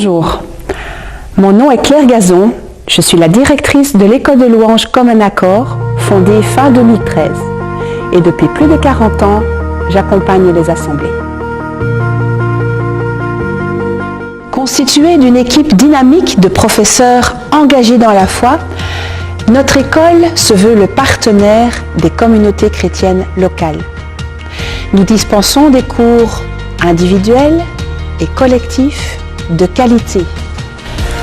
Bonjour, mon nom est Claire Gazon, je suis la directrice de l'école de louanges Comme un accord, fondée fin 2013. Et depuis plus de 40 ans, j'accompagne les assemblées. Constituée d'une équipe dynamique de professeurs engagés dans la foi, notre école se veut le partenaire des communautés chrétiennes locales. Nous dispensons des cours individuels et collectifs de qualité,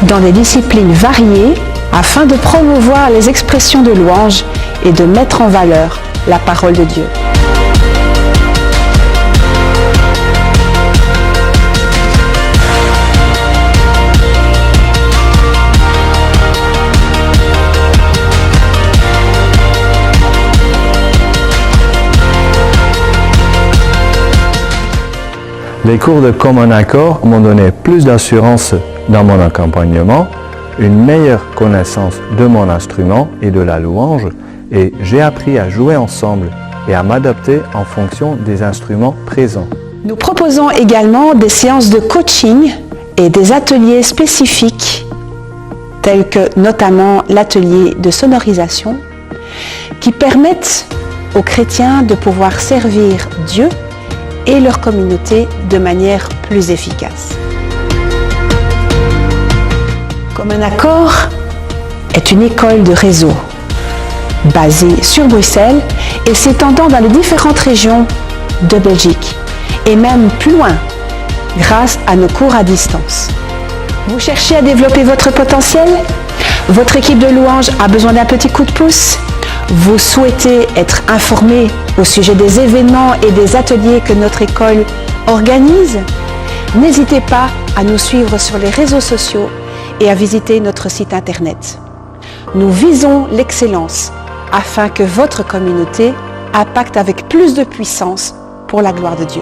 dans des disciplines variées, afin de promouvoir les expressions de louange et de mettre en valeur la parole de Dieu. Les cours de Comme un accord m'ont donné plus d'assurance dans mon accompagnement, une meilleure connaissance de mon instrument et de la louange, et j'ai appris à jouer ensemble et à m'adapter en fonction des instruments présents. Nous proposons également des séances de coaching et des ateliers spécifiques, tels que notamment l'atelier de sonorisation, qui permettent aux chrétiens de pouvoir servir Dieu et leur communauté de manière plus efficace. Comme un accord est une école de réseau basée sur Bruxelles et s'étendant dans les différentes régions de Belgique et même plus loin grâce à nos cours à distance. Vous cherchez à développer votre potentiel? Votre équipe de louanges a besoin d'un petit coup de pouce? Vous souhaitez être informé au sujet des événements et des ateliers que notre école organise? N'hésitez pas à nous suivre sur les réseaux sociaux et à visiter notre site internet. Nous visons l'excellence afin que votre communauté impacte avec plus de puissance pour la gloire de Dieu.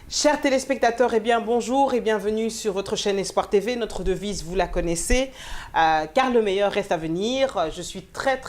Chers téléspectateurs, eh bien bonjour et bienvenue sur votre chaîne Espoir TV. Notre devise, vous la connaissez, car le meilleur reste à venir. Je suis très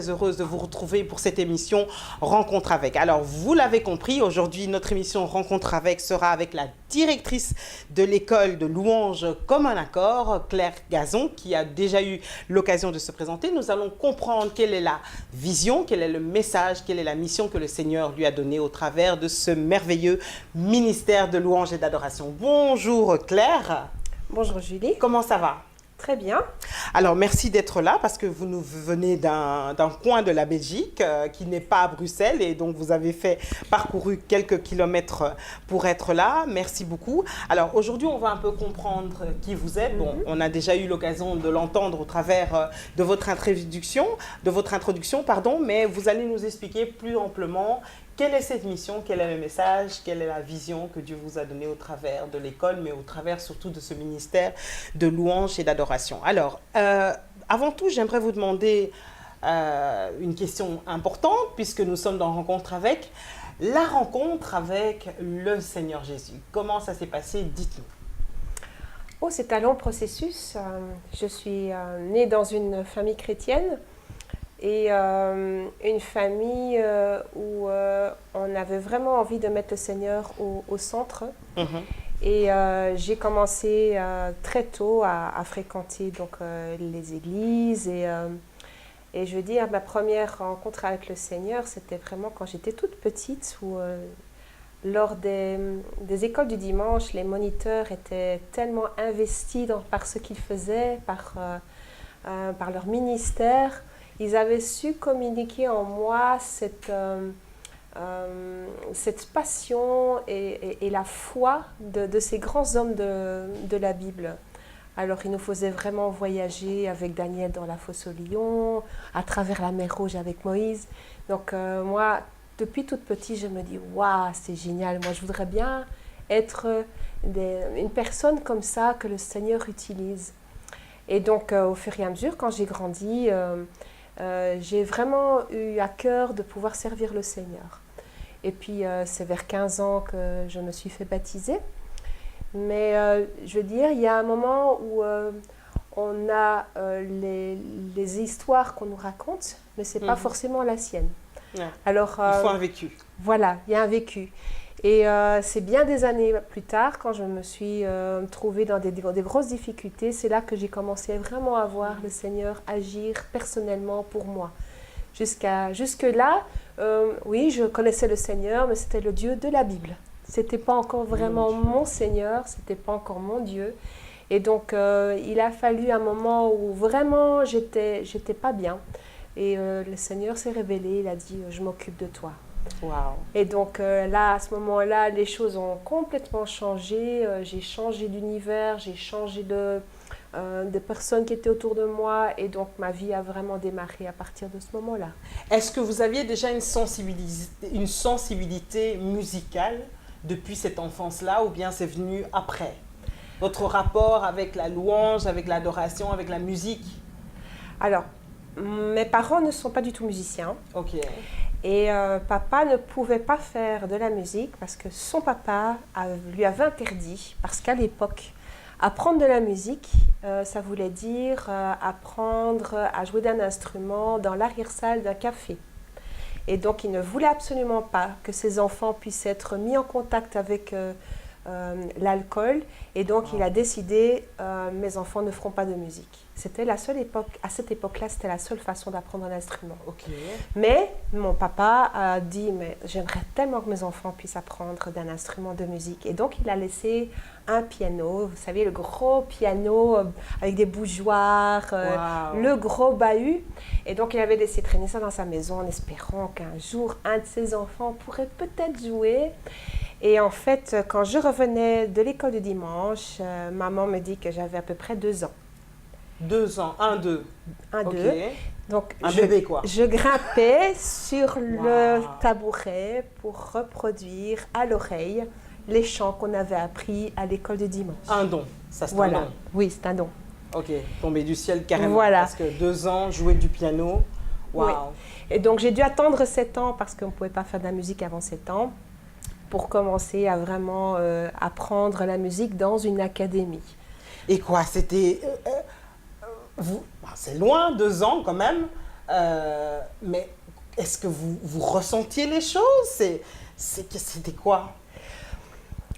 heureuse de vous retrouver pour cette émission Rencontre avec. Alors, vous l'avez compris, aujourd'hui, notre émission Rencontre avec sera avec la directrice de l'école de louanges Comme un accord, Claire Gazon, qui a déjà eu l'occasion de se présenter. Nous allons comprendre quelle est la vision, quel est le message, quelle est la mission que le Seigneur lui a donnée au travers de ce merveilleux ministère de louange et d'adoration. Bonjour Claire. Bonjour Julie. Comment ça va? Très bien. Alors merci d'être là parce que vous nous venez d'un coin de la Belgique qui n'est pas à Bruxelles et donc vous avez parcouru quelques kilomètres pour être là. Merci beaucoup. Alors aujourd'hui on va un peu comprendre qui vous êtes. Bon, on a déjà eu l'occasion de l'entendre au travers de votre introduction, mais vous allez nous expliquer plus amplement quelle est cette mission, quel est le message, quelle est la vision que Dieu vous a donnée au travers de l'école, mais au travers surtout de ce ministère de louange et d'adoration. Alors, avant tout, j'aimerais vous demander une question importante, puisque nous sommes dans Rencontre avec, la rencontre avec le Seigneur Jésus. Comment ça s'est passé? Dites-nous. Oh, c'est un long processus. Je suis née dans une famille chrétienne. Et une famille où on avait vraiment envie de mettre le Seigneur au centre. Et j'ai commencé très tôt à fréquenter donc, les églises. Et je veux dire, ma première rencontre avec le Seigneur, c'était vraiment quand j'étais toute petite, où lors des écoles du dimanche, les moniteurs étaient tellement investis par ce qu'ils faisaient, par leur ministère. Ils avaient su communiquer en moi cette passion et la foi de ces grands hommes de la Bible. Alors, ils nous faisaient vraiment voyager avec Daniel dans la fosse aux lions, à travers la mer Rouge avec Moïse. Donc, moi, depuis toute petite, je me dis « Waouh, c'est génial, moi je voudrais bien être une personne comme ça que le Seigneur utilise. » Et donc, au fur et à mesure, quand j'ai grandi, j'ai vraiment eu à cœur de pouvoir servir le Seigneur. Et puis, c'est vers 15 ans que je me suis fait baptiser. Mais je veux dire, il y a un moment où on a les histoires qu'on nous raconte, mais ce n'est pas forcément la sienne. Ouais. Alors, Il faut un vécu. voilà, il y a un vécu. Et c'est bien des années plus tard, quand je me suis trouvée dans des grosses difficultés, c'est là que j'ai commencé vraiment à voir le Seigneur agir personnellement pour moi. Jusque-là, oui, je connaissais le Seigneur, mais c'était le Dieu de la Bible. C'était pas encore vraiment mon Seigneur, c'était pas encore mon Dieu. Et donc, il a fallu un moment où vraiment j'étais pas bien. Et le Seigneur s'est révélé, il a dit « je m'occupe de toi ». Wow. Et donc là, à ce moment-là, les choses ont complètement changé. J'ai changé d'univers, j'ai changé de personnes qui étaient autour de moi. Et donc ma vie a vraiment démarré à partir de ce moment-là. Est-ce que vous aviez déjà une sensibilité musicale depuis cette enfance-là ou bien c'est venu après? Votre rapport avec la louange, avec l'adoration, avec la musique? Alors, mes parents ne sont pas du tout musiciens. Ok. Et papa ne pouvait pas faire de la musique parce que son papa lui avait interdit. Parce qu'à l'époque, apprendre de la musique, ça voulait dire apprendre à jouer d'un instrument dans l'arrière-salle d'un café. Et donc, il ne voulait absolument pas que ses enfants puissent être mis en contact avec l'alcool. Et donc, il a décidé, mes enfants ne feront pas de musique. C'était la seule époque, à cette époque-là, c'était la seule façon d'apprendre un instrument. Ok. Mais mon papa a dit, mais j'aimerais tellement que mes enfants puissent apprendre d'un instrument de musique. Et donc, il a laissé un piano, vous savez, le gros piano avec des bougeoirs, Wow. le gros bahut. Et donc, il avait laissé traîner ça dans sa maison en espérant qu'un jour, un de ses enfants pourrait peut-être jouer. Et en fait, quand je revenais de l'école du dimanche, maman me dit que j'avais à peu près 2 ans. 2 ans, 1, 2. 1, Ok. 2. Donc, Un bébé, quoi. Je grimpais sur le Wow. tabouret pour reproduire à l'oreille les chants qu'on avait appris à l'école du dimanche. Un don, ça c'est un Voilà. don. Oui, c'est un don. Ok, tombé du ciel carrément. Voilà. Parce que 2 ans, jouer du piano, waouh. Oui. Et donc, j'ai dû attendre 7 ans parce qu'on ne pouvait pas faire de la musique avant 7 ans pour commencer à vraiment apprendre la musique dans une académie. Et quoi, c'était... c'est loin, 2 ans quand même, mais est-ce que vous ressentiez les choses? C'était quoi?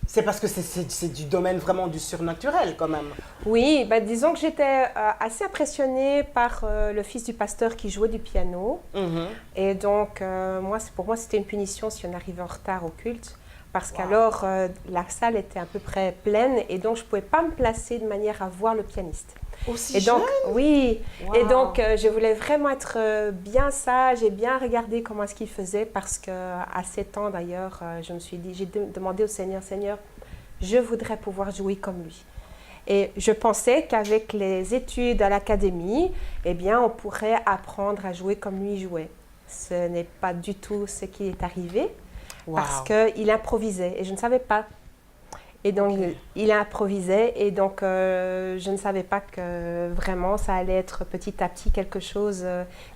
C'est parce que c'est du domaine vraiment du surnaturel quand même. Oui, bah, disons que j'étais assez impressionnée par le fils du pasteur qui jouait du piano. Mhm. Et donc, pour moi, c'était une punition si on arrivait en retard au culte. Parce Wow. qu'alors, la salle était à peu près pleine et donc je ne pouvais pas me placer de manière à voir le pianiste. Aussi Et donc, jeune? oui, Wow. et donc je voulais vraiment être bien sage et bien regarder comment est-ce qu'il faisait parce qu'à 7 ans d'ailleurs, je me suis dit, j'ai demandé au Seigneur, Seigneur, je voudrais pouvoir jouer comme lui. Et je pensais qu'avec les études à l'académie, eh bien, on pourrait apprendre à jouer comme lui jouait. Ce n'est pas du tout ce qui est arrivé. Wow. Parce qu'il improvisait et je ne savais pas. Et donc, Ok. il improvisait et donc je ne savais pas que vraiment ça allait être petit à petit quelque chose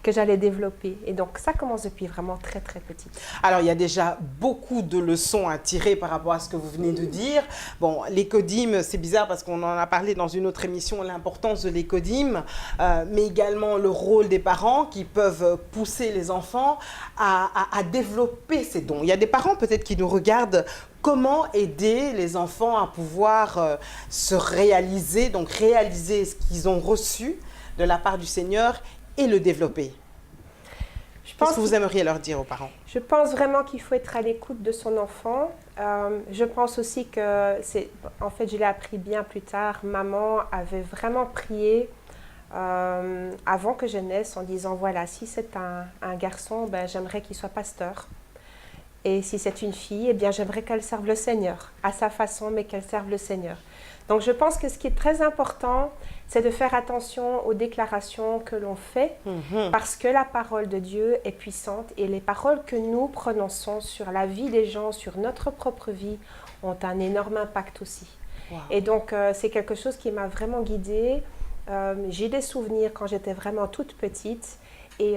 que j'allais développer. Et donc, ça commence depuis vraiment très, très petit. Alors, il y a déjà beaucoup de leçons à tirer par rapport à ce que vous venez de dire. Bon, l'écodyme, c'est bizarre parce qu'on en a parlé dans une autre émission, l'importance de l'écodyme, mais également le rôle des parents qui peuvent pousser les enfants à développer ces dons. Il y a des parents peut-être qui nous regardent. Comment aider les enfants à pouvoir se réaliser, donc réaliser ce qu'ils ont reçu de la part du Seigneur et le développer? Qu'est-ce que vous aimeriez leur dire aux parents? Je pense vraiment qu'il faut être à l'écoute de son enfant. Je pense aussi que, en fait, je l'ai appris bien plus tard, maman avait vraiment prié avant que je naisse en disant, voilà, si c'est un garçon, ben, j'aimerais qu'il soit pasteur. Et si c'est une fille, eh bien, j'aimerais qu'elle serve le Seigneur, à sa façon, mais qu'elle serve le Seigneur. Donc, je pense que ce qui est très important, c'est de faire attention aux déclarations que l'on fait, parce que la parole de Dieu est puissante et les paroles que nous prononçons sur la vie des gens, sur notre propre vie, ont un énorme impact aussi. Wow. Et donc, c'est quelque chose qui m'a vraiment guidée. J'ai des souvenirs quand j'étais vraiment toute petite et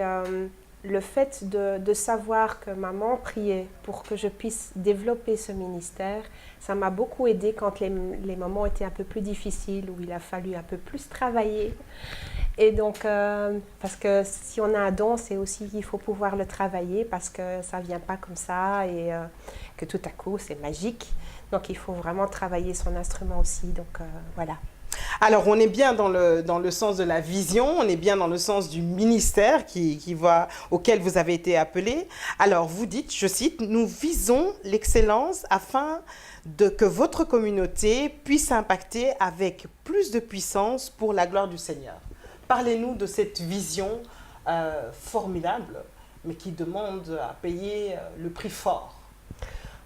le fait de savoir que maman priait pour que je puisse développer ce ministère, ça m'a beaucoup aidée quand les moments étaient un peu plus difficiles, où il a fallu un peu plus travailler. Et donc, parce que si on a un don, c'est aussi qu'il faut pouvoir le travailler parce que ça ne vient pas comme ça et que tout à coup, c'est magique. Donc, il faut vraiment travailler son instrument aussi. Donc, voilà. Alors, on est bien dans le sens de la vision, on est bien dans le sens du ministère auquel vous avez été appelé. Alors, vous dites, je cite, « Nous visons l'excellence afin que votre communauté puisse impacter avec plus de puissance pour la gloire du Seigneur. » Parlez-nous de cette vision formidable, mais qui demande à payer le prix fort.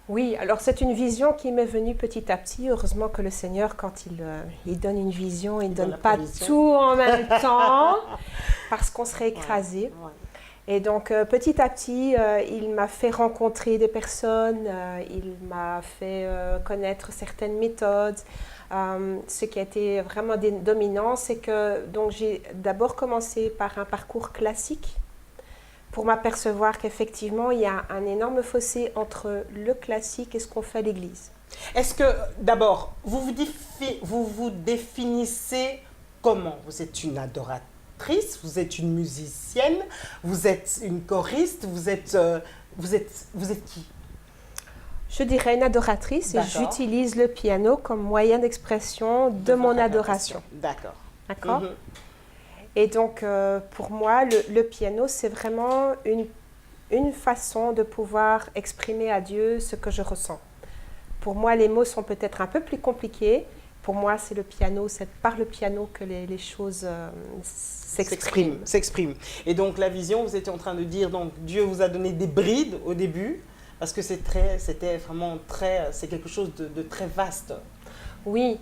Oui, alors c'est une vision qui m'est venue petit à petit. Heureusement que le Seigneur, quand il donne une vision, il ne donne pas tout en même temps, parce qu'on serait écrasé. Ouais. Et donc, petit à petit, il m'a fait rencontrer des personnes, il m'a fait connaître certaines méthodes. Ce qui a été vraiment dominant, c'est que j'ai d'abord commencé par un parcours classique pour m'apercevoir qu'effectivement, il y a un énorme fossé entre le classique et ce qu'on fait à l'Église. Est-ce que, d'abord, vous vous définissez comment? Vous êtes une adoratrice, vous êtes une musicienne, vous êtes une choriste, vous êtes qui? Je dirais une adoratrice et j'utilise le piano comme moyen d'expression de mon adoration. D'accord. D'accord. Et donc, pour moi, le piano, c'est vraiment une façon de pouvoir exprimer à Dieu ce que je ressens. Pour moi, les mots sont peut-être un peu plus compliqués. Pour moi, c'est le piano, c'est par le piano que les choses s'expriment. Et donc, la vision, vous étiez en train de dire, donc Dieu vous a donné des brides au début, parce que c'est quelque chose de très vaste. Oui,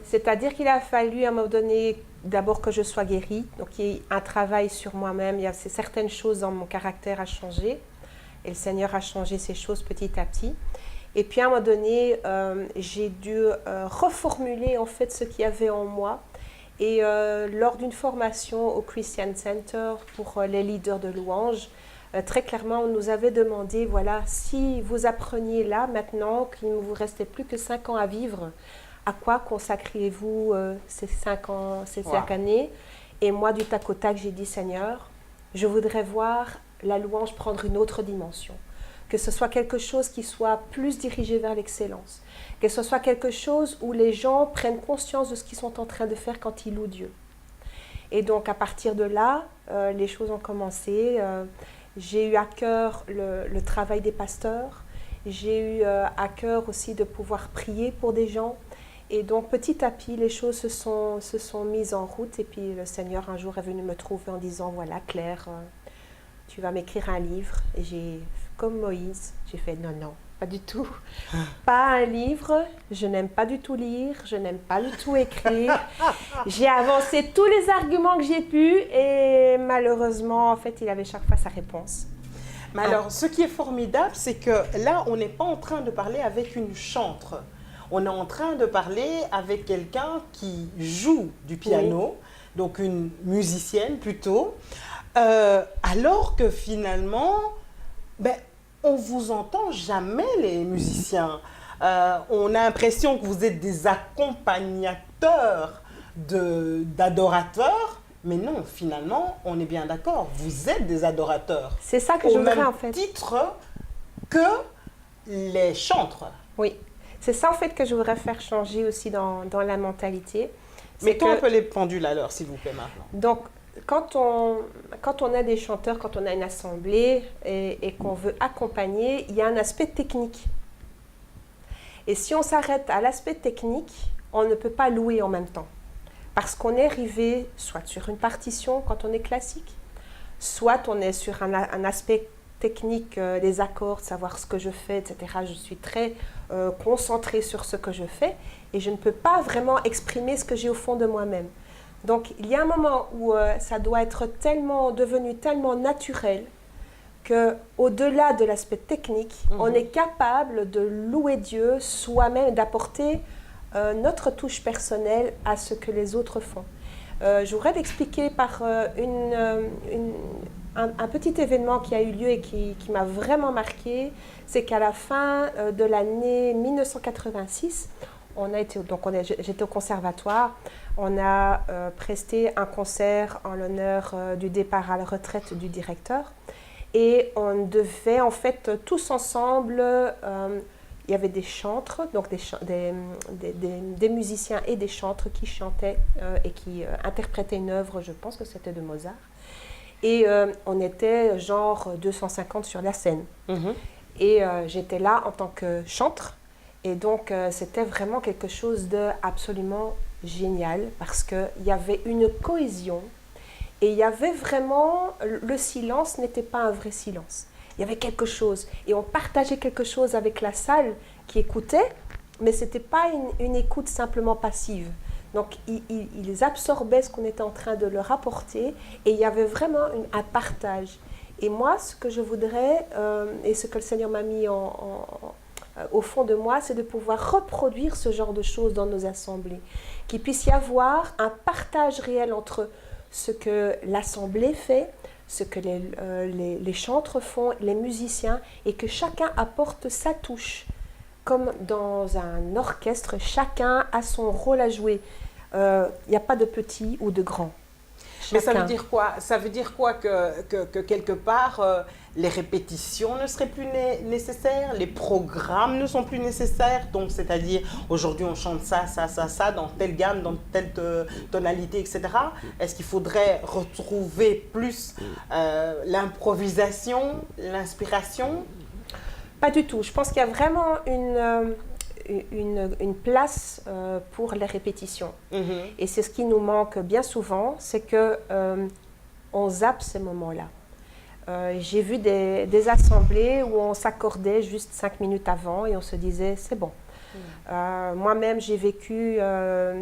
c'est-à-dire qu'il a fallu à un moment donné d'abord que je sois guérie, donc il y a eu un travail sur moi-même, il y a certaines choses dans mon caractère à changer, et le Seigneur a changé ces choses petit à petit. Et puis à un moment donné, j'ai dû reformuler en fait ce qu'il y avait en moi. Et lors d'une formation au Christian Center pour les leaders de louange, très clairement, on nous avait demandé, voilà, si vous appreniez là, maintenant, qu'il ne vous restait plus que 5 ans à vivre, à quoi consacriez-vous ces 5 ans, ces 5 années? Et moi, du tac au tac, j'ai dit, Seigneur, je voudrais voir la louange prendre une autre dimension. Que ce soit quelque chose qui soit plus dirigé vers l'excellence. Que ce soit quelque chose où les gens prennent conscience de ce qu'ils sont en train de faire quand ils louent Dieu. Et donc, à partir de là, les choses ont commencé. J'ai eu à cœur le travail des pasteurs. J'ai eu à cœur aussi de pouvoir prier pour des gens. Et donc, petit à petit, les choses se sont mises en route. Et puis, le Seigneur, un jour, est venu me trouver en disant, voilà, Claire, tu vas m'écrire un livre. Et j'ai, comme Moïse, j'ai fait, non, pas du tout. Pas un livre, je n'aime pas du tout lire, je n'aime pas du tout écrire. J'ai avancé tous les arguments que j'ai pu et malheureusement, en fait, il avait chaque fois sa réponse. Mais alors, ce qui est formidable, c'est que là, on n'est pas en train de parler avec une chantre. On est en train de parler avec quelqu'un qui joue du piano, donc une musicienne plutôt, alors que finalement, on ne vous entend jamais les musiciens. On a l'impression que vous êtes des accompagnateurs d'adorateurs, mais non, finalement, on est bien d'accord, vous êtes des adorateurs. C'est ça que je voudrais en fait. Au même titre que les chantres. Oui. C'est ça en fait que je voudrais faire changer aussi dans la mentalité. Mettons un peu les pendules à l'heure, s'il vous plaît, maintenant. Donc, quand on a des chanteurs, quand on a une assemblée et qu'on veut accompagner, il y a un aspect technique. Et si on s'arrête à l'aspect technique, on ne peut pas louer en même temps. Parce qu'on est arrivé soit sur une partition quand on est classique, soit on est sur un aspect technique des accords, de savoir ce que je fais, etc. Je suis très concentrée sur ce que je fais et je ne peux pas vraiment exprimer ce que j'ai au fond de moi-même. Donc, il y a un moment où ça doit être devenu tellement naturel qu'au-delà de l'aspect technique, on est capable de louer Dieu soi-même, d'apporter notre touche personnelle à ce que les autres font. Je voudrais l'expliquer par un petit événement qui a eu lieu et qui m'a vraiment marqué, c'est qu'à la fin de l'année 1986, J'étais au conservatoire. On a presté un concert en l'honneur du départ à la retraite du directeur. Et on devait en fait tous ensemble, il y avait des chantres, donc des musiciens et des chantres qui chantaient et qui interprétaient une œuvre, je pense que c'était de Mozart. Et on était genre 250 sur la scène. Et j'étais là en tant que chantre. Et donc c'était vraiment quelque chose d'absolument génial parce qu'il y avait une cohésion. Et il y avait vraiment, le silence n'était pas un vrai silence. Il y avait quelque chose. Et on partageait quelque chose avec la salle qui écoutait, mais ce n'était pas une écoute simplement passive. Donc, ils absorbaient ce qu'on était en train de leur apporter et il y avait vraiment un partage. Et moi, ce que je voudrais, et ce que le Seigneur m'a mis au fond de moi, c'est de pouvoir reproduire ce genre de choses dans nos assemblées. Qu'il puisse y avoir un partage réel entre ce que l'assemblée fait, ce que les chantres font, les musiciens, et que chacun apporte sa touche. Comme dans un orchestre, chacun a son rôle à jouer. Il n'y a pas de petit ou de grand. Mais ça veut dire quoi? Ça veut dire quoi que quelque part, les répétitions ne seraient plus nécessaires, les programmes ne sont plus nécessaires. Donc, c'est-à-dire, aujourd'hui, on chante ça, dans telle gamme, dans telle tonalité, etc. Est-ce qu'il faudrait retrouver plus l'improvisation, l'inspiration? Pas du tout. Je pense qu'il y a vraiment une place pour les répétitions. Et c'est ce qui nous manque bien souvent, c'est qu'on zappe ces moments-là. J'ai vu des assemblées où on s'accordait juste 5 minutes avant et on se disait c'est bon. Moi-même, j'ai vécu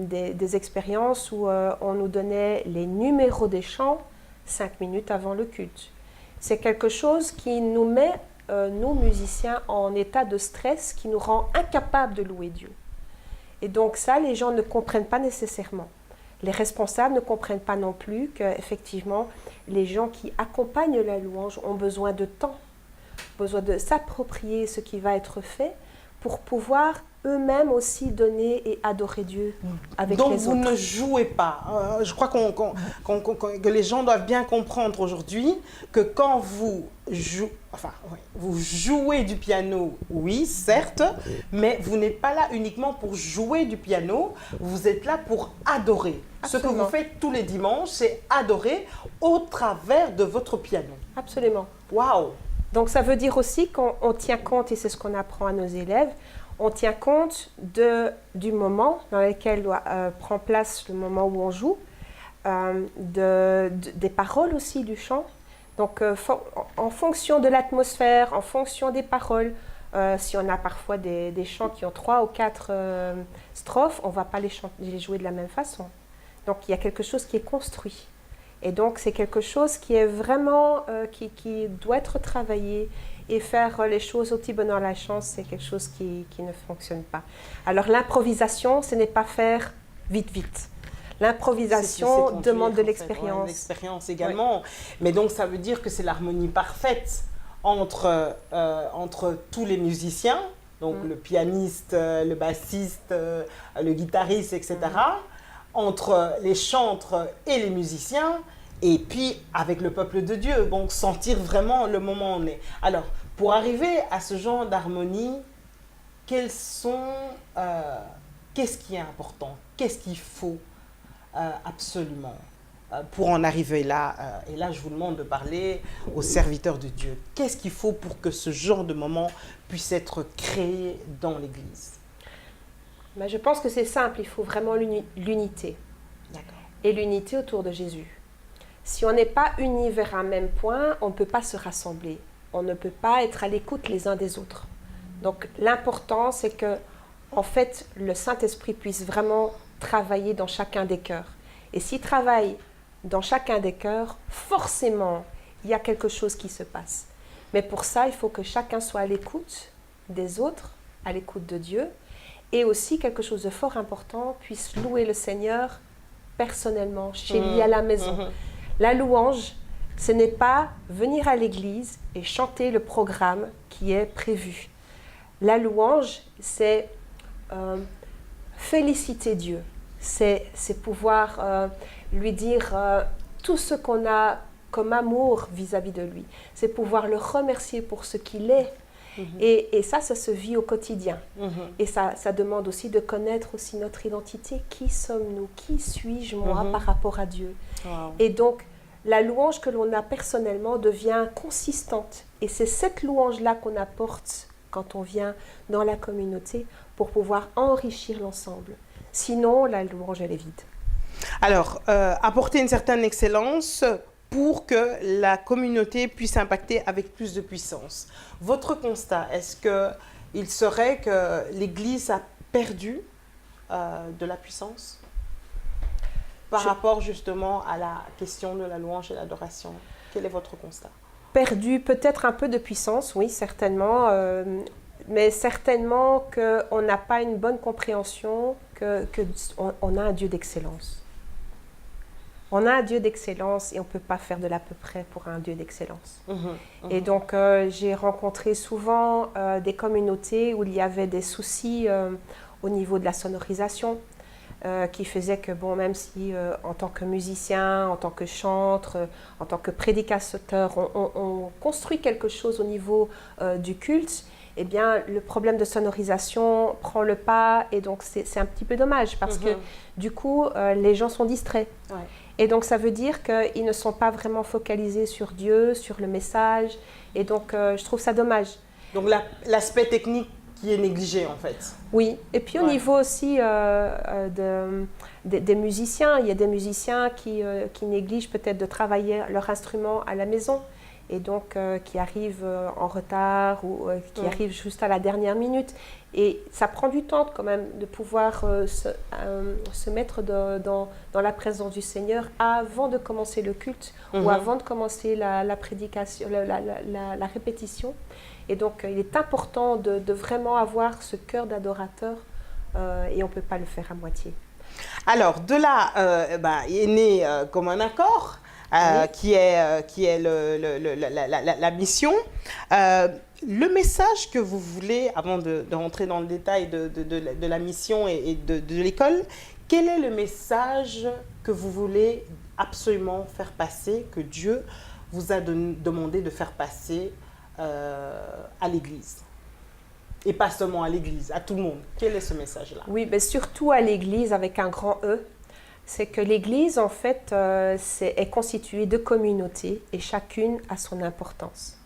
des expériences où on nous donnait les numéros des chants 5 minutes avant le culte. C'est quelque chose qui nous met nous, musiciens, en état de stress qui nous rend incapables de louer Dieu. Et donc ça, les gens ne comprennent pas nécessairement. Les responsables ne comprennent pas non plus qu'effectivement, les gens qui accompagnent la louange ont besoin de temps, besoin de s'approprier ce qui va être fait pour pouvoir eux-mêmes aussi donner et adorer Dieu avec donc les autres. Donc vous ne jouez pas. Je crois que les gens doivent bien comprendre aujourd'hui que quand vous jouez du piano, oui, certes, mais vous n'êtes pas là uniquement pour jouer du piano, vous êtes là pour adorer. Absolument. Ce que vous faites tous les dimanches, c'est adorer au travers de votre piano. Absolument. Waouh! Donc ça veut dire aussi qu'on tient compte, et c'est ce qu'on apprend à nos élèves, on tient compte du moment dans lequel prend place le moment où on joue, des paroles aussi du chant. Donc en fonction de l'atmosphère, en fonction des paroles, si on a parfois des chants qui ont 3 ou 4 strophes, on ne va pas les jouer de la même façon. Donc il y a quelque chose qui est construit. Et donc c'est quelque chose qui est vraiment, qui doit être travaillé. Et faire les choses au petit bonheur à la chance, c'est quelque chose qui ne fonctionne pas. Alors l'improvisation, ce n'est pas faire vite. L'improvisation demande de l'expérience. L'expérience également. Oui. Mais donc ça veut dire que c'est l'harmonie parfaite entre tous les musiciens, donc le pianiste, le bassiste, le guitariste, etc., entre les chantres et les musiciens, et puis avec le peuple de Dieu, donc sentir vraiment le moment où on est. Alors, pour arriver à ce genre d'harmonie, qu'est-ce qui est important? Qu'est-ce qu'il faut absolument pour en arriver là? Et là, je vous demande de parler aux serviteurs de Dieu. Qu'est-ce qu'il faut pour que ce genre de moment puisse être créé dans l'Église? Mais je pense que c'est simple, il faut vraiment l'unité. D'accord. Et l'unité autour de Jésus. Si on n'est pas unis vers un même point, on ne peut pas se rassembler. On ne peut pas être à l'écoute les uns des autres. Donc l'important, c'est que, en fait, le Saint-Esprit puisse vraiment travailler dans chacun des cœurs. Et s'il travaille dans chacun des cœurs, forcément, il y a quelque chose qui se passe. Mais pour ça, il faut que chacun soit à l'écoute des autres, à l'écoute de Dieu, et aussi quelque chose de fort important, puisse louer le Seigneur personnellement, chez lui à la maison. La louange, ce n'est pas venir à l'église et chanter le programme qui est prévu. La louange, c'est féliciter Dieu. C'est pouvoir lui dire tout ce qu'on a comme amour vis-à-vis de lui. C'est pouvoir le remercier pour ce qu'il est. Et ça se vit au quotidien. Et ça demande aussi de connaître aussi notre identité. Qui sommes-nous? Qui suis-je, moi, par rapport à Dieu? Et donc, la louange que l'on a personnellement devient consistante. Et c'est cette louange-là qu'on apporte quand on vient dans la communauté pour pouvoir enrichir l'ensemble. Sinon, la louange, elle est vide. Alors, apporter une certaine excellence pour que la communauté puisse impacter avec plus de puissance. Votre constat, est-ce qu'il serait que l'Église a perdu de la puissance par rapport justement à la question de la louange et l'adoration? Quel est votre constat? Perdu peut-être un peu de puissance, oui, certainement, mais certainement qu'on n'a pas une bonne compréhension qu'on a un Dieu d'excellence. On a un Dieu d'excellence et on ne peut pas faire de l'à peu près pour un Dieu d'excellence. Et donc, j'ai rencontré souvent des communautés où il y avait des soucis au niveau de la sonorisation, qui faisait que, bon, même si en tant que musicien, en tant que chantre, en tant que prédicateur, on construit quelque chose au niveau du culte, eh bien, le problème de sonorisation prend le pas et donc c'est un petit peu dommage parce que du coup, les gens sont distraits. Et donc, ça veut dire qu'ils ne sont pas vraiment focalisés sur Dieu, sur le message. Et donc, je trouve ça dommage. Donc, l'aspect technique qui est négligé, en fait. Oui. Et puis, au niveau aussi des musiciens, il y a des musiciens qui négligent peut-être de travailler leur instrument à la maison. Et donc qui arrivent en retard ou qui arrivent juste à la dernière minute. Et ça prend du temps quand même de pouvoir se mettre dans la présence du Seigneur avant de commencer le culte ou avant de commencer la prédication, la répétition. Et donc il est important de vraiment avoir ce cœur d'adorateur et on ne peut pas le faire à moitié. Alors de là est né comme un accord. Qui est la mission. Le message que vous voulez, avant de rentrer dans le détail de la mission et de l'école, quel est le message que vous voulez absolument faire passer, que Dieu vous a demandé de faire passer à l'Église? Et pas seulement à l'Église, à tout le monde. Quel est ce message-là? Oui, mais surtout à l'Église avec un grand E. C'est que l'Église, en fait, est constituée de communautés et chacune a son importance.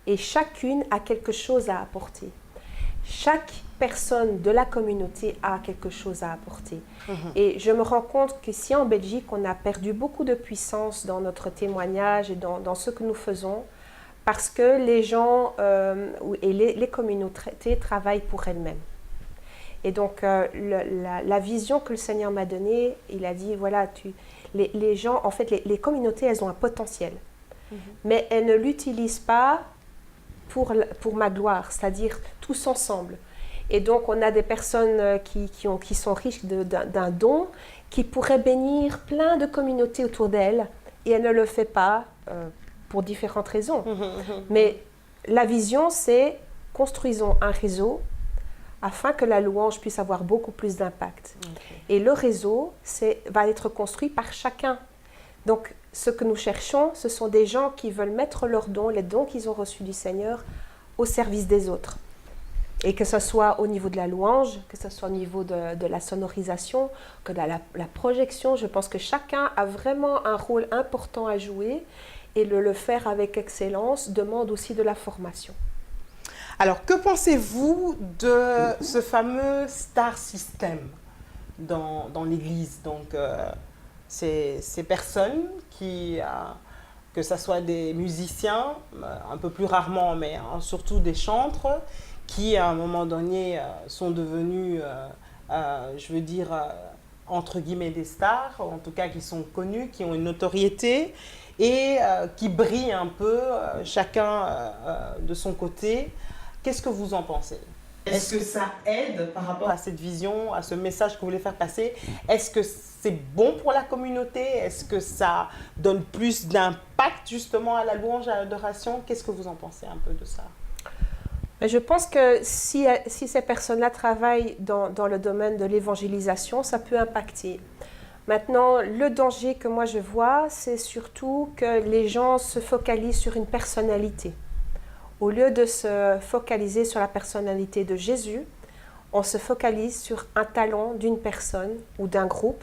Et chacune a quelque chose à apporter. Chaque personne de la communauté a quelque chose à apporter. Et je me rends compte qu'ici en Belgique, on a perdu beaucoup de puissance dans notre témoignage et dans ce que nous faisons parce que les gens et les communautés travaillent pour elles-mêmes. Et donc, la vision que le Seigneur m'a donnée, il a dit, voilà, les gens, en fait, les communautés, elles ont un potentiel. Mais elles ne l'utilisent pas pour ma gloire, c'est-à-dire tous ensemble. Et donc, on a des personnes qui sont riches d'un don, qui pourraient bénir plein de communautés autour d'elles, et elles ne le font pas pour différentes raisons. Mais la vision, c'est construisons un réseau afin que la louange puisse avoir beaucoup plus d'impact. Et le réseau va être construit par chacun. Donc, ce que nous cherchons, ce sont des gens qui veulent mettre leurs dons, les dons qu'ils ont reçus du Seigneur, au service des autres. Et que ce soit au niveau de la louange, que ce soit au niveau de la sonorisation, que de la projection, je pense que chacun a vraiment un rôle important à jouer et le faire avec excellence demande aussi de la formation. Alors, que pensez-vous de ce fameux star system dans l'Église? Donc, ces personnes qui, que ce soit des musiciens, un peu plus rarement, mais surtout des chantres, qui à un moment donné sont devenus, je veux dire, entre guillemets des stars, en tout cas qui sont connus, qui ont une notoriété et qui brillent un peu, chacun de son côté. Qu'est-ce que vous en pensez? Est-ce que ça aide par rapport à cette vision, à ce message que vous voulez faire passer? Est-ce que c'est bon pour la communauté? Est-ce que ça donne plus d'impact justement à la louange, à l'adoration? Qu'est-ce que vous en pensez un peu de ça? Mais je pense que si ces personnes-là travaillent dans le domaine de l'évangélisation, ça peut impacter. Maintenant, le danger que moi je vois, c'est surtout que les gens se focalisent sur une personnalité. Au lieu de se focaliser sur la personnalité de Jésus, on se focalise sur un talent d'une personne ou d'un groupe.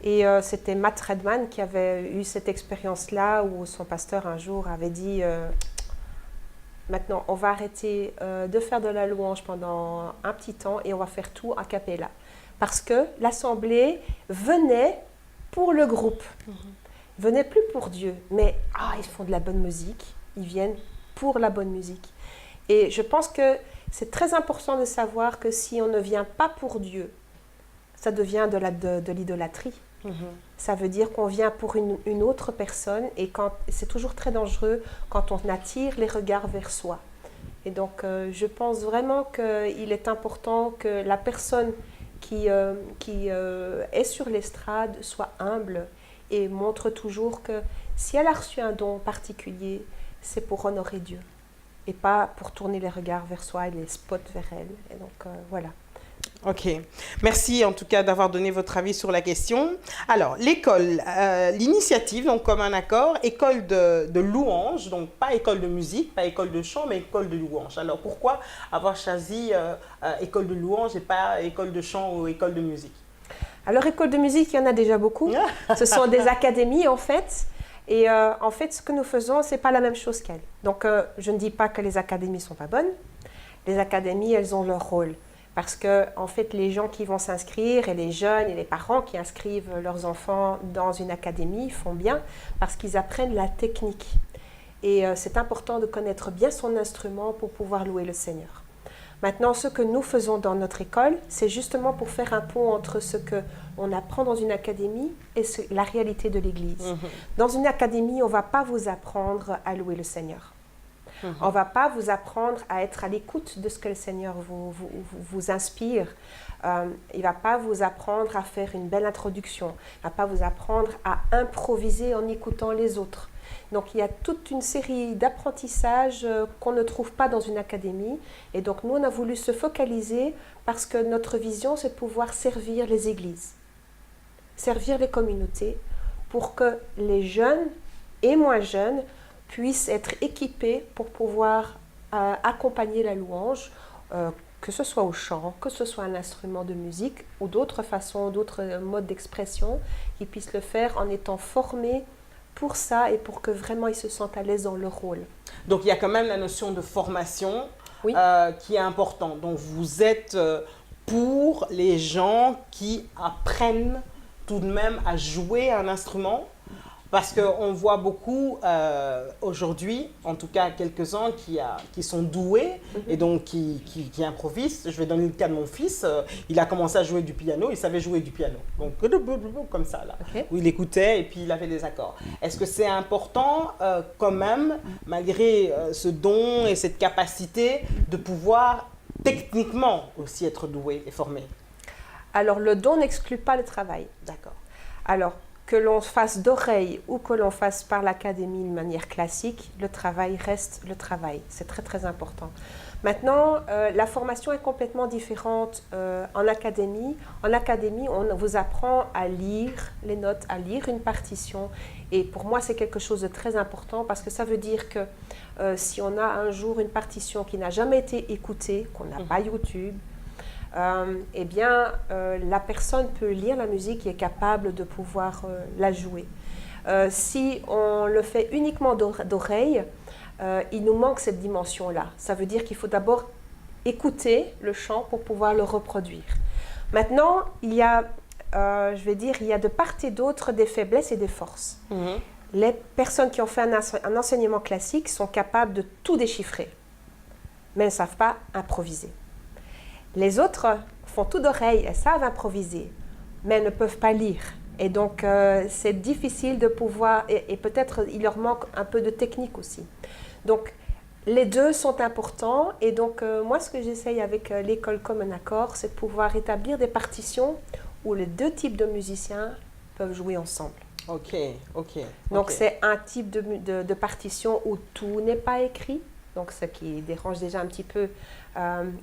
Et c'était Matt Redman qui avait eu cette expérience-là où son pasteur un jour avait dit maintenant on va arrêter de faire de la louange pendant un petit temps et on va faire tout a cappella. Parce que l'assemblée venait pour le groupe, venait plus pour Dieu. Mais ils font de la bonne musique, ils viennent pour la bonne musique. Et je pense que c'est très important de savoir que si on ne vient pas pour Dieu, ça devient de l'idolâtrie. Ça veut dire qu'on vient pour une autre personne et c'est toujours très dangereux quand on attire les regards vers soi. Et donc, je pense vraiment qu'il est important que la personne qui est sur l'estrade soit humble et montre toujours que si elle a reçu un don particulier, c'est pour honorer Dieu et pas pour tourner les regards vers soi et les spots vers elle. Et donc, voilà. Ok, merci en tout cas d'avoir donné votre avis sur la question. Alors, l'école, l'initiative, donc comme un accord, école de louange, donc pas école de musique, pas école de chant, mais école de louange. Alors, pourquoi avoir choisi école de louange et pas école de chant ou école de musique? Alors, école de musique, il y en a déjà beaucoup. Ce sont des académies en fait. Et en fait, ce que nous faisons, ce n'est pas la même chose qu'elles. Donc, je ne dis pas que les académies ne sont pas bonnes. Les académies, elles ont leur rôle. Parce que, en fait, les gens qui vont s'inscrire et les jeunes et les parents qui inscrivent leurs enfants dans une académie font bien parce qu'ils apprennent la technique. Et c'est important de connaître bien son instrument pour pouvoir louer le Seigneur. Maintenant, ce que nous faisons dans notre école, c'est justement pour faire un pont entre ce qu'on apprend dans une académie et la réalité de l'Église. Dans une académie, on ne va pas vous apprendre à louer le Seigneur. On ne va pas vous apprendre à être à l'écoute de ce que le Seigneur vous inspire. Il ne va pas vous apprendre à faire une belle introduction. Il ne va pas vous apprendre à improviser en écoutant les autres. Donc, il y a toute une série d'apprentissages qu'on ne trouve pas dans une académie. Et donc, nous, on a voulu se focaliser parce que notre vision, c'est de pouvoir servir les églises, servir les communautés pour que les jeunes et moins jeunes puissent être équipés pour pouvoir accompagner la louange, que ce soit au chant, que ce soit un instrument de musique ou d'autres façons, d'autres modes d'expression, qu'ils puissent le faire en étant formés pour ça et pour que vraiment ils se sentent à l'aise dans leur rôle. Donc il y a quand même la notion de formation qui est importante. Donc vous êtes pour les gens qui apprennent tout de même à jouer un instrument. Parce qu'on voit beaucoup aujourd'hui, en tout cas quelques-uns qui sont doués et donc qui improvisent. Je vais donner le cas de mon fils. Il a commencé à jouer du piano, il savait jouer du piano. Donc comme ça, là, où il écoutait et puis il avait des accords. Est-ce que c'est important quand même, malgré ce don et cette capacité, de pouvoir techniquement aussi être doué et formé? Alors le don n'exclut pas le travail. D'accord. Alors, que l'on fasse d'oreille ou que l'on fasse par l'académie de manière classique, le travail reste le travail. C'est très très important. Maintenant, la formation est complètement différente en académie. En académie, on vous apprend à lire les notes, à lire une partition. Et pour moi, c'est quelque chose de très important parce que ça veut dire que si on a un jour une partition qui n'a jamais été écoutée, qu'on n'a pas YouTube, eh bien, la personne peut lire la musique et est capable de pouvoir la jouer. Si on le fait uniquement d'oreille, il nous manque cette dimension-là. Ça veut dire qu'il faut d'abord écouter le chant pour pouvoir le reproduire. Maintenant, il y a, je vais dire, il y a de part et d'autre des faiblesses et des forces. Les personnes qui ont fait un enseignement classique sont capables de tout déchiffrer, mais elles ne savent pas improviser. Les autres font tout d'oreille, elles savent improviser, mais elles ne peuvent pas lire. Et donc, c'est difficile de pouvoir, et peut-être il leur manque un peu de technique aussi. Donc, les deux sont importants. Et donc, moi, ce que j'essaye avec l'école comme un accord, c'est de pouvoir établir des partitions où les deux types de musiciens peuvent jouer ensemble. Ok. Donc, c'est un type de partition où tout n'est pas écrit. donc ce qui dérange déjà un petit peu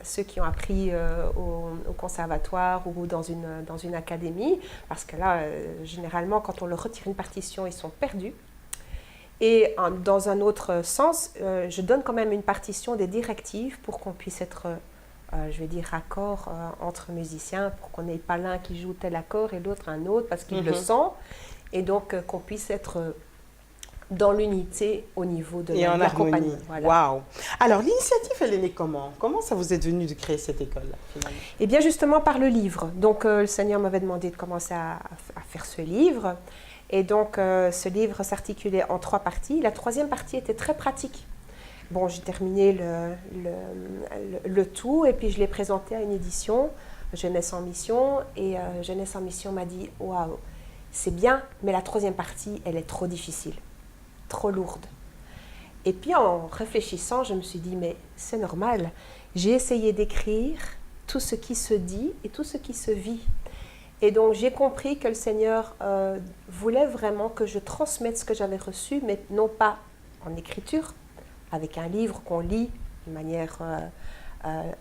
ceux qui ont appris au conservatoire ou dans une académie, parce que là, généralement, quand on leur retire une partition, ils sont perdus. Et dans un autre sens, je donne quand même une partition, des directives pour qu'on puisse être, je vais dire, raccord entre musiciens, pour qu'on n'ait pas l'un qui joue tel accord et l'autre un autre, parce qu'il le sent, et donc qu'on puisse être dans l'unité au niveau de la compagnie. Voilà. Waouh. Alors, l'initiative, elle est née comment? Comment ça vous est venu de créer cette école, finalement? Eh bien, justement, par le livre. Donc, le Seigneur m'avait demandé de commencer à faire ce livre. Et donc, ce livre s'articulait en 3 parties. La 3e partie était très pratique. Bon, j'ai terminé le tout et puis je l'ai présenté à une édition, Jeunesse en Mission. Et Jeunesse en Mission m'a dit « Waouh, c'est bien, mais la 3e partie, elle est trop difficile. Trop lourde. » Et puis en réfléchissant, je me suis dit, mais c'est normal. J'ai essayé d'écrire tout ce qui se dit et tout ce qui se vit. Et donc j'ai compris que le Seigneur voulait vraiment que je transmette ce que j'avais reçu, mais non pas en écriture, avec un livre qu'on lit de manière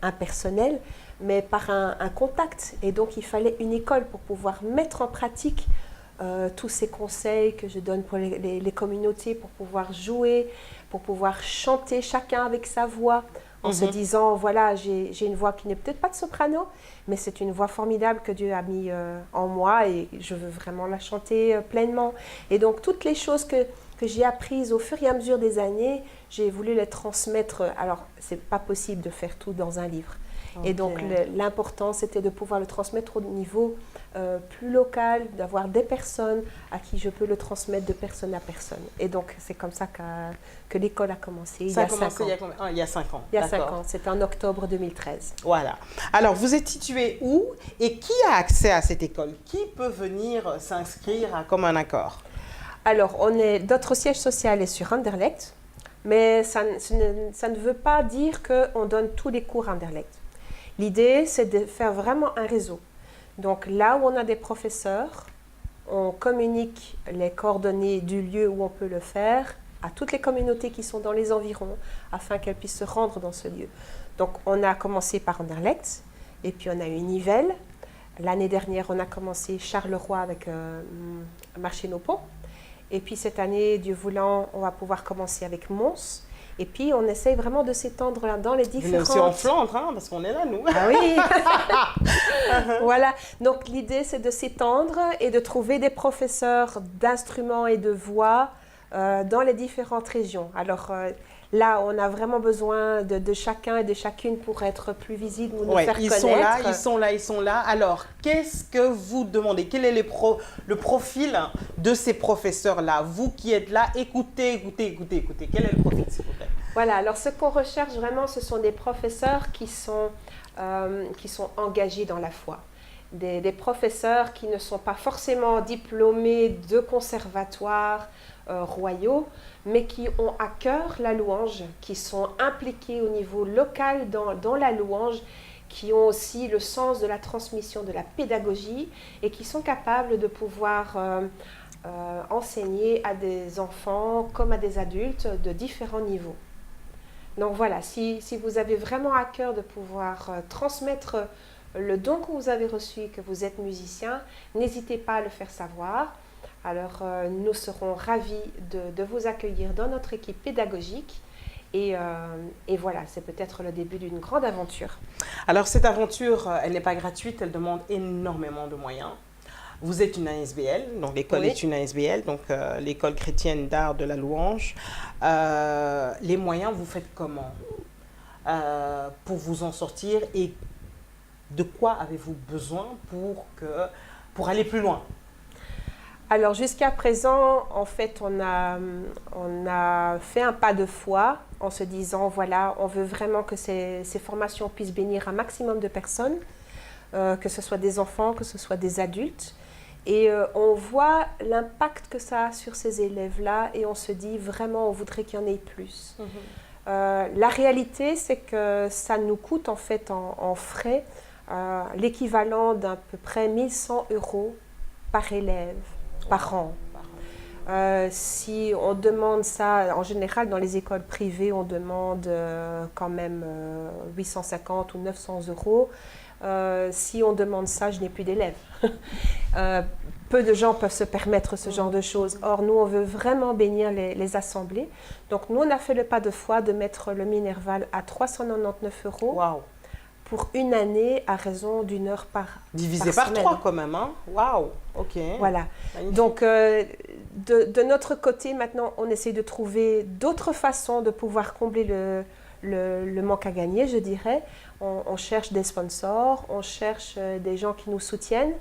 impersonnelle, mais par un contact. Et donc il fallait une école pour pouvoir mettre en pratique tous ces conseils que je donne pour les communautés, pour pouvoir jouer, pour pouvoir chanter chacun avec sa voix, en se disant, voilà, j'ai une voix qui n'est peut-être pas de soprano, mais c'est une voix formidable que Dieu a mis en moi et je veux vraiment la chanter pleinement. Et donc, toutes les choses que j'ai apprises au fur et à mesure des années, j'ai voulu les transmettre. Alors, ce n'est pas possible de faire tout dans un livre. Okay. Et donc, l'important, c'était de pouvoir le transmettre au niveau plus local, d'avoir des personnes à qui je peux le transmettre de personne à personne. Et donc, c'est comme ça que l'école a commencé il y a 5 ans. Il y a 5 ans. Il y a 5 ans, c'était en octobre 2013. Voilà. Alors, vous êtes situé où et qui a accès à cette école? Qui peut venir s'inscrire à Comme un accord? Alors, notre siège social est sur Anderlecht, mais ça ne veut pas dire qu'on donne tous les cours à Anderlecht. L'idée, c'est de faire vraiment un réseau. Donc là où on a des professeurs, on communique les coordonnées du lieu où on peut le faire à toutes les communautés qui sont dans les environs, afin qu'elles puissent se rendre dans ce lieu. Donc on a commencé par Anderlecht, et puis on a eu Nivelles. L'année dernière, on a commencé Charleroi avec Marché-nos-Ponts. Et puis cette année, Dieu voulant, on va pouvoir commencer avec Mons. Et puis, on essaye vraiment de s'étendre dans les différentes... Vous êtes aussi en Flandre, hein, parce qu'on est là, nous. Ah oui. Voilà. Donc, l'idée, c'est de s'étendre et de trouver des professeurs d'instruments et de voix dans les différentes régions. Alors, là, on a vraiment besoin de chacun et de chacune pour être plus visible ou nous faire connaître. Ils sont là. Alors, qu'est-ce que vous demandez? Quel est le profil de ces professeurs-là? Vous qui êtes là, écoutez. Quel est le profil, s'il vous plaît? Voilà, alors ce qu'on recherche vraiment, ce sont des professeurs qui sont engagés dans la foi. Des professeurs qui ne sont pas forcément diplômés de conservatoires royaux, mais qui ont à cœur la louange, qui sont impliqués au niveau local dans la louange, qui ont aussi le sens de la transmission, de la pédagogie, et qui sont capables de pouvoir enseigner à des enfants comme à des adultes de différents niveaux. Donc voilà, si vous avez vraiment à cœur de pouvoir transmettre le don que vous avez reçu et que vous êtes musicien, n'hésitez pas à le faire savoir. Alors nous serons ravis de vous accueillir dans notre équipe pédagogique. Et voilà, c'est peut-être le début d'une grande aventure. Alors cette aventure, elle n'est pas gratuite, elle demande énormément de moyens. Vous êtes une ASBL, donc l'école est une ASBL, donc l'école chrétienne d'art de la louange. Les moyens, vous faites comment pour vous en sortir et de quoi avez-vous besoin pour aller plus loin? Alors jusqu'à présent, en fait, on a fait un pas de foi en se disant, voilà, on veut vraiment que ces formations puissent bénir un maximum de personnes, que ce soit des enfants, que ce soit des adultes. Et on voit l'impact que ça a sur ces élèves-là et on se dit vraiment, on voudrait qu'il y en ait plus. La réalité, c'est que ça nous coûte en fait en frais l'équivalent d'à peu près 1100 € par élève, par an. Si on demande ça, en général dans les écoles privées, on demande quand même 850 ou 900 euros. Si on demande ça, je n'ai plus d'élèves. Peu de gens peuvent se permettre ce genre de choses. Or, nous, on veut vraiment bénir les assemblées. Donc, nous, on a fait le pas de foi de mettre le Minerval à 399 euros Waouh. pour une année à raison d'1 heure par Divisé par semaine. 3 quand même, hein. Waouh. Ok. Voilà. Magnifique. Donc, de notre côté, maintenant, on essaie de trouver d'autres façons de pouvoir combler le manque à gagner, je dirais. On cherche des sponsors, on cherche des gens qui nous soutiennent.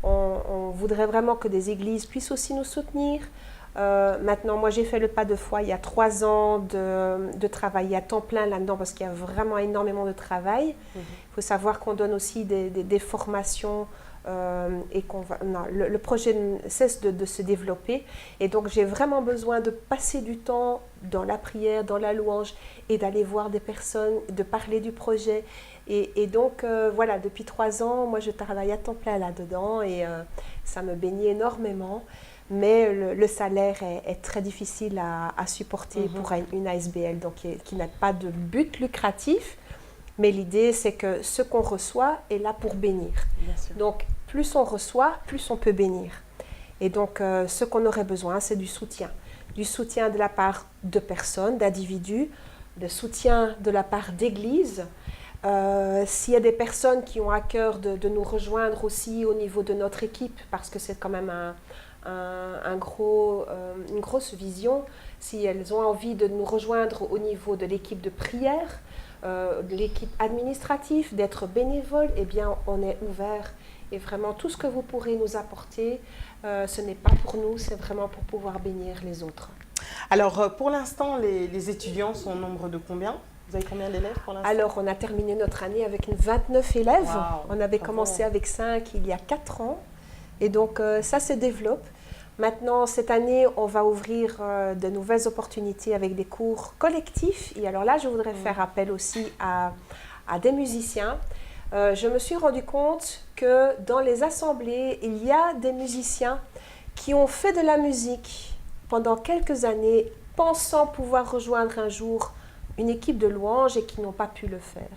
On voudrait vraiment que des églises puissent aussi nous soutenir. Maintenant, moi, j'ai fait le pas de foi il y a 3 ans de travailler à temps plein là-dedans parce qu'il y a vraiment énormément de travail. Il faut savoir qu'on donne aussi des formations et le projet ne cesse de se développer. Et donc, j'ai vraiment besoin de passer du temps dans la prière, dans la louange et d'aller voir des personnes, de parler du projet. Et donc, voilà, depuis 3 ans, moi, je travaille à temps plein là-dedans et ça me bénit énormément. Mais le salaire est très difficile à supporter pour une ASBL, donc qui n'a pas de but lucratif. Mais l'idée, c'est que ce qu'on reçoit est là pour bénir. Donc, plus on reçoit, plus on peut bénir. Et donc, ce qu'on aurait besoin, c'est du soutien. Du soutien de la part de personnes, d'individus, de soutien de la part d'églises. S'il y a des personnes qui ont à cœur de nous rejoindre aussi au niveau de notre équipe, parce que c'est quand même une grosse vision, si elles ont envie de nous rejoindre au niveau de l'équipe de prière, de l'équipe administrative, d'être bénévole, eh bien, on est ouvert. Et vraiment, tout ce que vous pourrez nous apporter, ce n'est pas pour nous, c'est vraiment pour pouvoir bénir les autres. Alors, pour l'instant, les étudiants sont au nombre de combien ? Vous avez combien d'élèves pour l'instant ? Alors, on a terminé notre année avec 29 élèves. Wow, on avait commencé avec 5 il y a 4 ans. Et donc, ça se développe. Maintenant, cette année, on va ouvrir de nouvelles opportunités avec des cours collectifs. Et alors là, je voudrais faire appel aussi à des musiciens. Je me suis rendu compte que dans les assemblées, il y a des musiciens qui ont fait de la musique pendant quelques années, pensant pouvoir rejoindre un jour une équipe de louanges et qui n'ont pas pu le faire.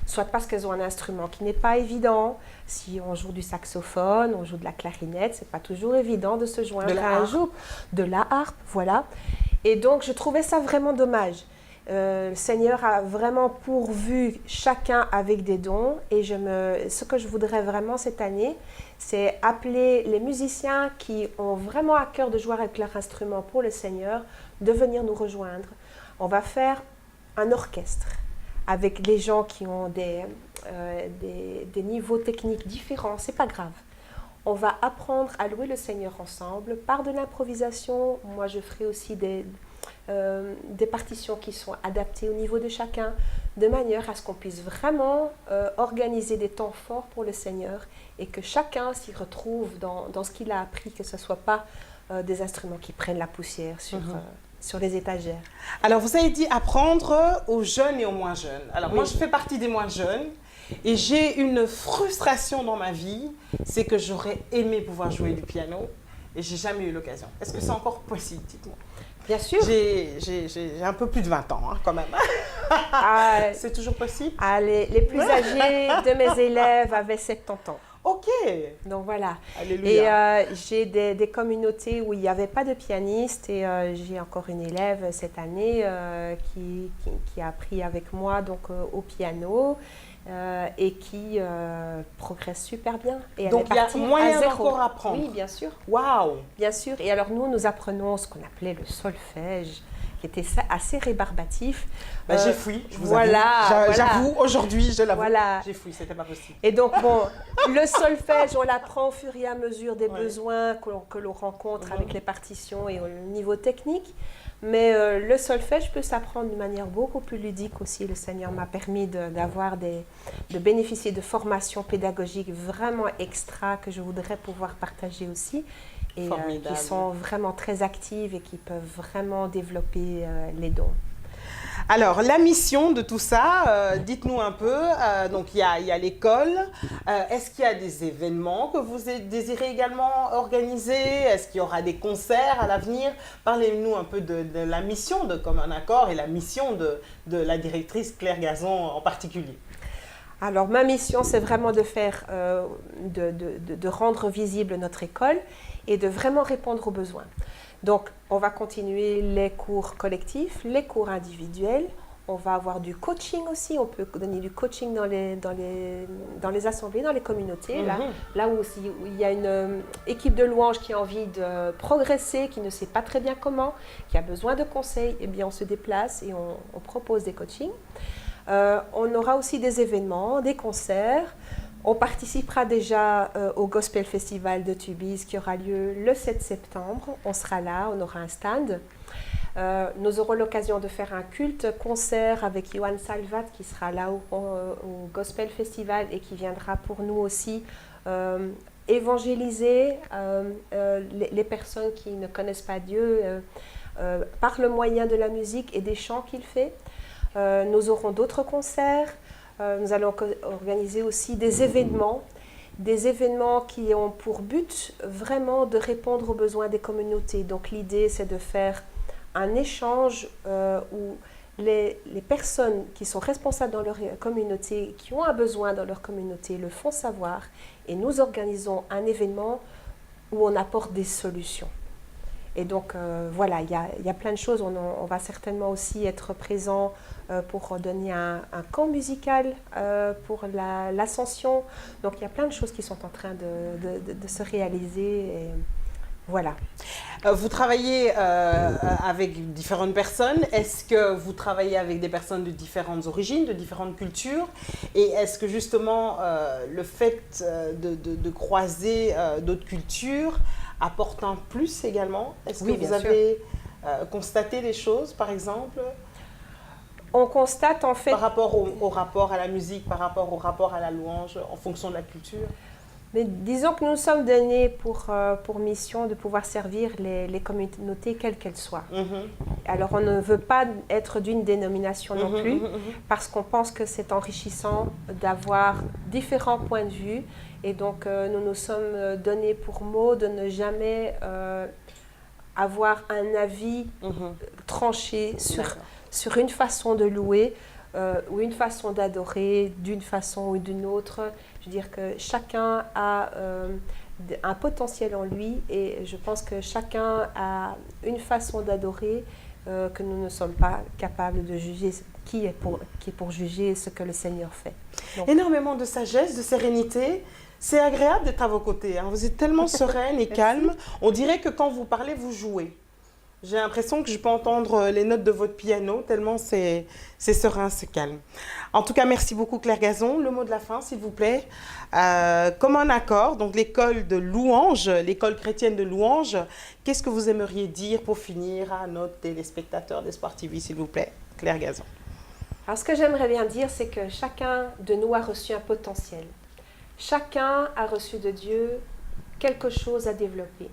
Soit parce qu'elles ont un instrument qui n'est pas évident. Si on joue du saxophone, on joue de la clarinette, c'est pas toujours évident de se joindre à un jour. De la harpe, voilà. Et donc, je trouvais ça vraiment dommage. Le Seigneur a vraiment pourvu chacun avec des dons et ce que je voudrais vraiment cette année, c'est appeler les musiciens qui ont vraiment à cœur de jouer avec leur instrument pour le Seigneur, de venir nous rejoindre. On va faire un orchestre avec les gens qui ont des niveaux techniques différents, c'est pas grave. On va apprendre à louer le Seigneur ensemble par de l'improvisation. Moi, je ferai aussi des partitions qui sont adaptées au niveau de chacun, de manière à ce qu'on puisse vraiment organiser des temps forts pour le Seigneur et que chacun s'y retrouve dans ce qu'il a appris, que ce ne soit pas des instruments qui prennent la poussière sur les étagères. Alors, vous avez dit apprendre aux jeunes et aux moins jeunes. Alors, moi, je fais partie des moins jeunes et j'ai une frustration dans ma vie, c'est que j'aurais aimé pouvoir jouer du piano et j'ai jamais eu l'occasion. Est-ce que c'est encore possible, dites-moi? Bien sûr. J'ai un peu plus de 20 ans, hein, quand même. C'est toujours possible? Les plus âgés de mes élèves avaient 70 ans. Ok. Donc voilà. Alléluia. Et j'ai des communautés où il n'y avait pas de pianiste et j'ai encore une élève cette année qui a appris avec moi donc, au piano et qui progresse super bien. Et donc il y a moyen d'encore apprendre. Oui, bien sûr. Waouh. Bien sûr. Et alors nous apprenons ce qu'on appelait le solfège, qui était assez rébarbatif. J'ai fouillé, je vous voilà, j'avoue, aujourd'hui, je l'avoue, voilà. J'ai fouillé, c'était pas possible. Et donc, bon, le solfège, on l'apprend au fur et à mesure des besoins que l'on rencontre avec les partitions et au niveau technique. Mais le solfège peut s'apprendre d'une manière beaucoup plus ludique aussi. Le Seigneur m'a permis de bénéficier de formations pédagogiques vraiment extra que je voudrais pouvoir partager aussi. Et qui sont vraiment très actives et qui peuvent vraiment développer les dons. Alors, la mission de tout ça, dites-nous un peu. Donc, il y a l'école. Est-ce qu'il y a des événements que vous désirez également organiser? Est-ce qu'il y aura des concerts à l'avenir? Parlez-nous un peu de la mission de Comme un accord et la mission de la directrice Claire Gazon en particulier. Alors, ma mission, c'est vraiment de faire, de rendre visible notre école et de vraiment répondre aux besoins. Donc, on va continuer les cours collectifs, les cours individuels. On va avoir du coaching aussi. On peut donner du coaching dans les assemblées, dans les communautés. Là où il y a une équipe de louanges qui a envie de progresser, qui ne sait pas très bien comment, qui a besoin de conseils, eh bien, on se déplace et on propose des coachings. On aura aussi des événements, des concerts. On participera déjà au Gospel Festival de Tubize qui aura lieu le 7 septembre. On sera là, on aura un stand. Nous aurons l'occasion de faire un culte-concert avec Johan Salvat qui sera là au Gospel Festival et qui viendra pour nous aussi évangéliser les personnes qui ne connaissent pas Dieu par le moyen de la musique et des chants qu'il fait. Nous aurons d'autres concerts. Nous allons organiser aussi des événements qui ont pour but vraiment de répondre aux besoins des communautés. Donc l'idée, c'est de faire un échange où les personnes qui sont responsables dans leur communauté, qui ont un besoin dans leur communauté, le font savoir. Et nous organisons un événement où on apporte des solutions. Et donc, voilà, il y a plein de choses. On va certainement aussi être présent pour donner un camp musical pour l'Ascension. Donc, il y a plein de choses qui sont en train de se réaliser. Et voilà. Vous travaillez avec différentes personnes. Est-ce que vous travaillez avec des personnes de différentes origines, de différentes cultures? Et est-ce que justement, le fait de croiser d'autres cultures apporte un plus également? Est-ce que vous avez constaté des choses, par exemple? On constate en fait... Par rapport au rapport à la musique, par rapport au rapport à la louange, en fonction de la culture? Mais disons que nous sommes donnés pour mission de pouvoir servir les communautés, quelles qu'elles soient. Alors, on ne veut pas être d'une dénomination non plus, parce qu'on pense que c'est enrichissant d'avoir différents points de vue. Et donc, nous nous sommes donnés pour mot de ne jamais avoir un avis tranché sur une façon de louer ou une façon d'adorer d'une façon ou d'une autre. Je veux dire que chacun a un potentiel en lui et je pense que chacun a une façon d'adorer que nous ne sommes pas capables de juger qui est pour juger ce que le Seigneur fait. Donc, énormément de sagesse, de sérénité. C'est agréable d'être à vos côtés. Hein. Vous êtes tellement sereine et calme. On dirait que quand vous parlez, vous jouez. J'ai l'impression que je peux entendre les notes de votre piano, tellement c'est serein, c'est calme. En tout cas, merci beaucoup Claire Gazon. Le mot de la fin, s'il vous plaît. Comme un accord, donc l'école de louange, l'école chrétienne de louange, qu'est-ce que vous aimeriez dire pour finir à nos téléspectateurs d'Espoir TV, s'il vous plaît, Claire Gazon? Alors, ce que j'aimerais bien dire, c'est que chacun de nous a reçu un potentiel. Chacun a reçu de Dieu quelque chose à développer.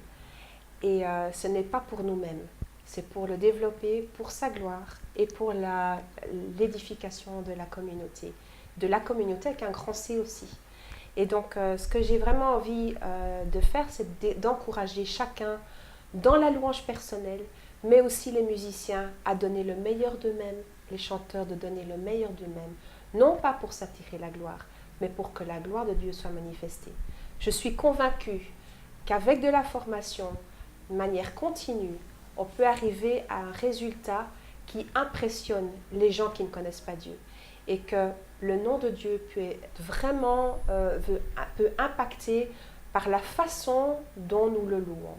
Et ce n'est pas pour nous-mêmes. C'est pour le développer, pour sa gloire et pour l'édification de la communauté. De la communauté avec un grand C aussi. Et donc, ce que j'ai vraiment envie de faire, c'est d'encourager chacun dans la louange personnelle, mais aussi les musiciens à donner le meilleur d'eux-mêmes, les chanteurs de donner le meilleur d'eux-mêmes, non pas pour s'attirer la gloire, mais pour que la gloire de Dieu soit manifestée. Je suis convaincue qu'avec de la formation, de manière continue, on peut arriver à un résultat qui impressionne les gens qui ne connaissent pas Dieu et que le nom de Dieu peut être vraiment peut impacter par la façon dont nous le louons.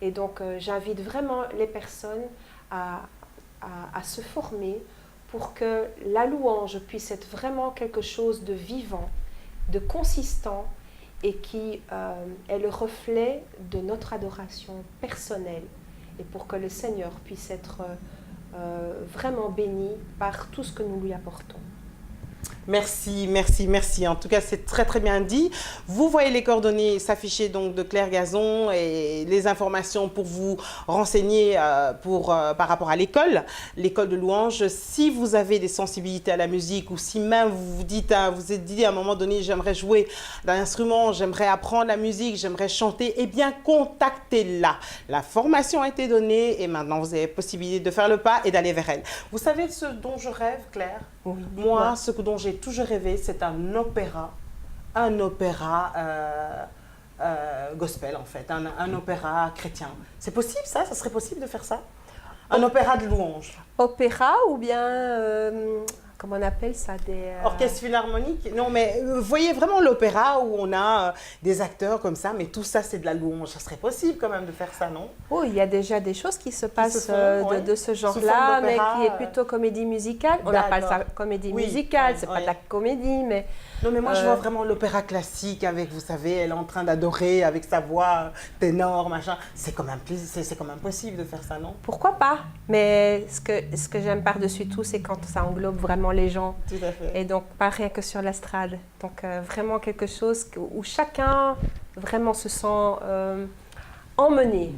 Et donc, j'invite vraiment les personnes à se former pour que la louange puisse être vraiment quelque chose de vivant, de consistant et qui est le reflet de notre adoration personnelle et pour que le Seigneur puisse être vraiment béni par tout ce que nous lui apportons. Merci, merci, merci. En tout cas, c'est très, très bien dit. Vous voyez les coordonnées s'afficher donc de Claire Gazon et les informations pour vous renseigner par rapport à l'école de louange. Si vous avez des sensibilités à la musique ou si même vous vous dites, vous êtes dit à un moment donné, j'aimerais jouer d'un instrument, j'aimerais apprendre la musique, j'aimerais chanter, eh bien, contactez-la. La formation a été donnée et maintenant, vous avez possibilité de faire le pas et d'aller vers elle. Vous savez ce dont je rêve, Claire? Oui, moi, ce dont j'ai toujours rêvé, c'est un opéra gospel en fait, un opéra chrétien. C'est possible ça? Ça serait possible de faire ça? Un opéra de louange. Opéra ou bien, comment on appelle ça, des... Orchestre philharmonique? Non, mais vous voyez vraiment l'opéra où on a des acteurs comme ça, mais tout ça c'est de la louange. Ça serait possible quand même de faire ça, non? Oh, il y a déjà des choses qui se passent ouais. de ce genre-là, mais qui est plutôt comédie musicale. On appelle ça comédie musicale, c'est pas de la comédie, mais... Non, mais moi, je vois vraiment l'opéra classique avec, vous savez, elle est en train d'adorer avec sa voix ténor, machin. C'est quand même possible de faire ça, non? Pourquoi pas? Mais ce que j'aime par-dessus tout, c'est quand ça englobe vraiment les gens. Tout à fait. Et donc, pas rien que sur l'estrade. Donc, vraiment quelque chose où chacun vraiment se sent emmené.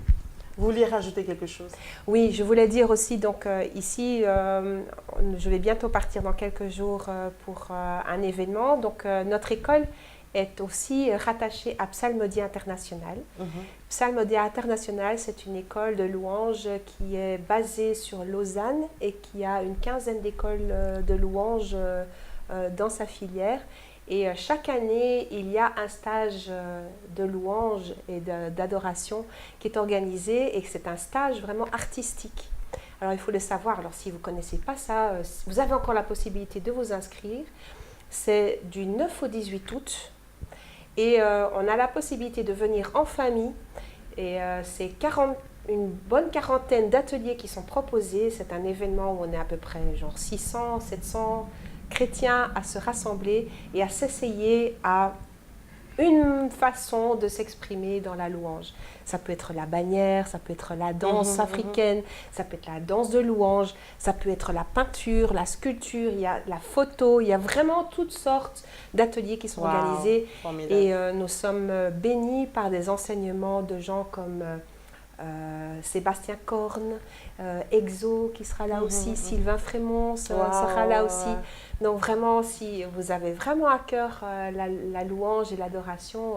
Vous vouliez rajouter quelque chose? Oui, je voulais dire aussi, donc ici, je vais bientôt partir dans quelques jours pour un événement. Donc notre école est aussi rattachée à Psalmodie International. Psalmodie International, c'est une école de louanges qui est basée sur Lausanne et qui a une quinzaine d'écoles de louanges dans sa filière. Et chaque année, il y a un stage de louange et d'adoration qui est organisé et c'est un stage vraiment artistique. Alors, il faut le savoir. Alors, si vous ne connaissez pas ça, vous avez encore la possibilité de vous inscrire. C'est du 9 au 18 août et on a la possibilité de venir en famille. Et c'est une bonne quarantaine d'ateliers qui sont proposés. C'est un événement où on est à peu près genre 600, 700 chrétiens à se rassembler et à s'essayer à une façon de s'exprimer dans la louange. Ça peut être la bannière, ça peut être la danse africaine, ça peut être la danse de louange, ça peut être la peinture, la sculpture, il y a la photo, il y a vraiment toutes sortes d'ateliers qui sont organisés. Formidable. Et nous sommes bénis par des enseignements de gens comme Sébastien Korn, Exo qui sera là aussi, Sylvain Frémont sera là aussi. Donc vraiment, si vous avez vraiment à cœur la louange et l'adoration,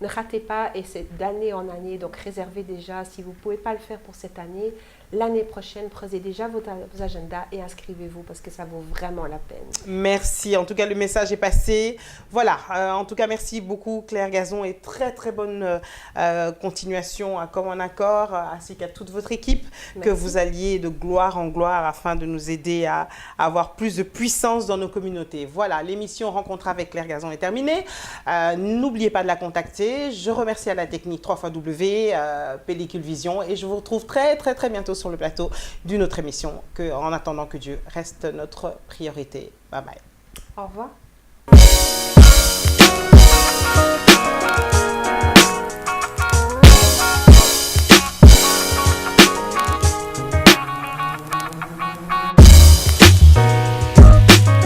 ne ratez pas, et c'est d'année en année, donc réservez déjà, si vous ne pouvez pas le faire pour cette année, l'année prochaine, prenez déjà vos agendas et inscrivez-vous parce que ça vaut vraiment la peine. Merci, en tout cas le message est passé. Voilà, en tout cas merci beaucoup Claire Gazon et très très bonne continuation à Comme un accord ainsi qu'à toute votre équipe. Merci. Que vous alliez de gloire en gloire afin de nous aider à avoir plus de puissance dans nos communautés. Voilà, l'émission Rencontre avec Claire Gazon est terminée. N'oubliez pas de la contacter. Je remercie à la technique 3xW, Pellicule Vision et je vous retrouve très très très bientôt sur le plateau d'une autre émission en attendant que Dieu reste notre priorité. Bye bye. Au revoir.